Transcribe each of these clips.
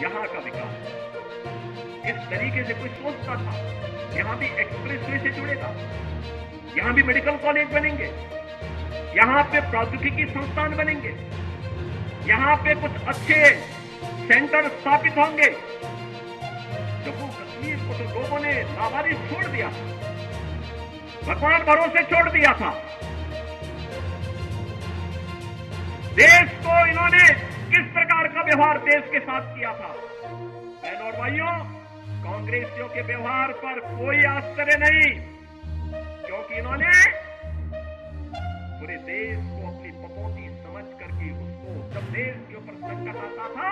यहाँ का विकास। इस तरीके से कोई सोचता था यहाँ भी एक्सप्रेसवे से जुड़ेगा, यहाँ भी मेडिकल कॉलेज बनेंगे, यहाँ पे प्रौद्योगिकी संस्थान बनेंगे, यहाँ पे कुछ अच्छे सेंटर स्थापित होंगे। जम्मू कश्मीर को तो लोगों ने लावारिस छोड़ दिया था, भगवान भरोसे छोड़ दिया था। देश को इन्होंने किस प्रकार का व्यवहार देश के साथ किया था। बहनों और भाइयों, कांग्रेसियों के व्यवहार पर कोई आश्चर्य नहीं, क्योंकि इन्होंने पूरे देश को अपनी पपौती समझ करके उसको, जब देश के ऊपर संकट आता था,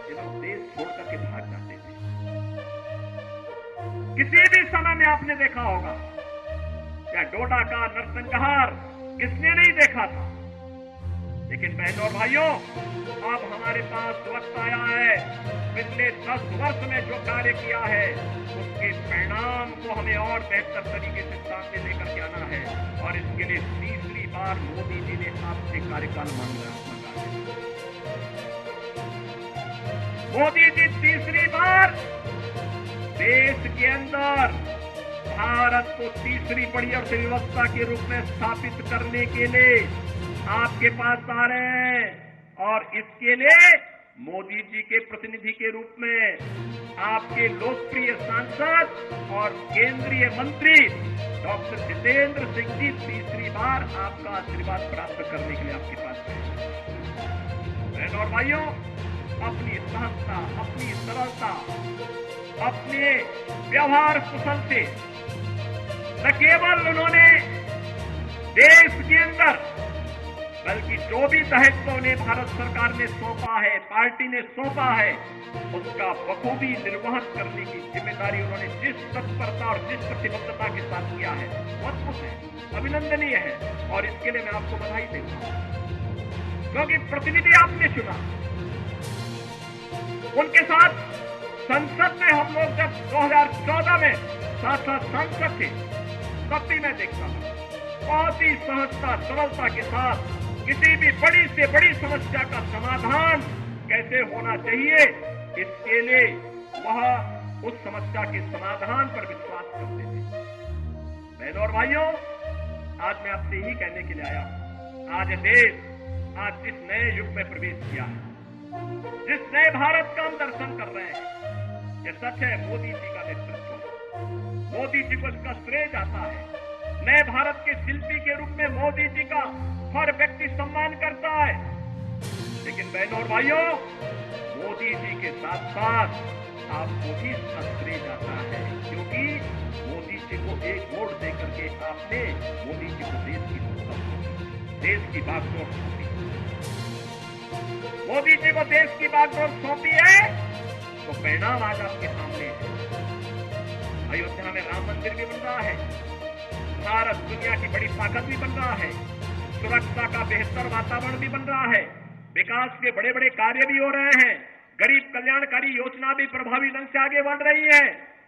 ये लोग देश छोड़ करके भाग जाते थे। किसी भी समय में आपने देखा होगा, क्या डोडा का नरसंहार किसने नहीं देखा था। लेकिन बहनों और भाइयों, अब हमारे पास वक्त आया है, पिछले 10 वर्ष में जो कार्य किया है उसके परिणाम को हमें और बेहतर तरीके से सामने लेकर के आना है। और इसके लिए तीसरी बार मोदी जी ने आपसे कार्यकाल मांगा है। मोदी जी तीसरी बार देश के अंदर भारत को तीसरी बड़ी अर्थव्यवस्था के रूप में स्थापित करने के लिए आपके पास आ रहे हैं। और इसके लिए मोदी जी के प्रतिनिधि के रूप में आपके लोकप्रिय सांसद और केंद्रीय मंत्री डॉक्टर जितेंद्र सिंह जी तीसरी बार आपका आशीर्वाद प्राप्त करने के लिए आपके पास हैं। बहनों और भाइयों, अपनी सहजता, अपनी सरलता, अपने व्यवहार कुशल से न केवल उन्होंने देश के अंदर, बल्कि जो भी दायित्व उन्हें भारत सरकार ने सौंपा है, पार्टी ने सौंपा है, उसका बखूबी निर्वहन करने की जिम्मेदारी उन्होंने जिस तत्परता और जिस प्रतिबद्धता के साथ किया है, बहुत कुछ है, अभिनंदनीय है। और इसके लिए मैं आपको बधाई देता हूं, क्योंकि प्रतिनिधि आपने चुना। उनके साथ संसद में हम लोग जब 2014 में साथ सांसद थे, तब भी मैं देखता हूं बहुत ही सहजता, सरलता के साथ किसी भी बड़ी से बड़ी समस्या का समाधान कैसे होना चाहिए, इसके लिए वह उस समस्या के समाधान पर विश्वास करते थे। बहनों और भाइयों, आज मैं आपसे यही कहने के लिए आया हूं, आज देश आज जिस नए युग में प्रवेश किया है, जिस नए भारत का हम दर्शन कर रहे हैं, यह सच है मोदी जी का नेतृत्व। मोदी जी को इसका श्रेय जाता है। नए भारत के शिल्पी के रूप में मोदी जी का हर व्यक्ति सम्मान करता है। लेकिन बहनों और भाइयों, मोदी जी के साथ साथ आपको भी इसका श्रेय जाता है, क्योंकि मोदी जी को एक वोट देकर के आपने मोदी जी को देश की बागडोर सौंपी। मोदी जी को देश की बागडोर सौंपी है, तो परिणाम आज आपके सामने है। अयोध्या में राम मंदिर भी बन रहा है, भारत दुनिया की बड़ी ताकत भी बन रहा है, सुरक्षा का बेहतर वातावरण भी बन रहा है, विकास के बड़े बड़े कार्य भी हो रहे हैं, गरीब कल्याणकारी योजना भी प्रभावी ढंग से आगे बढ़ रही है।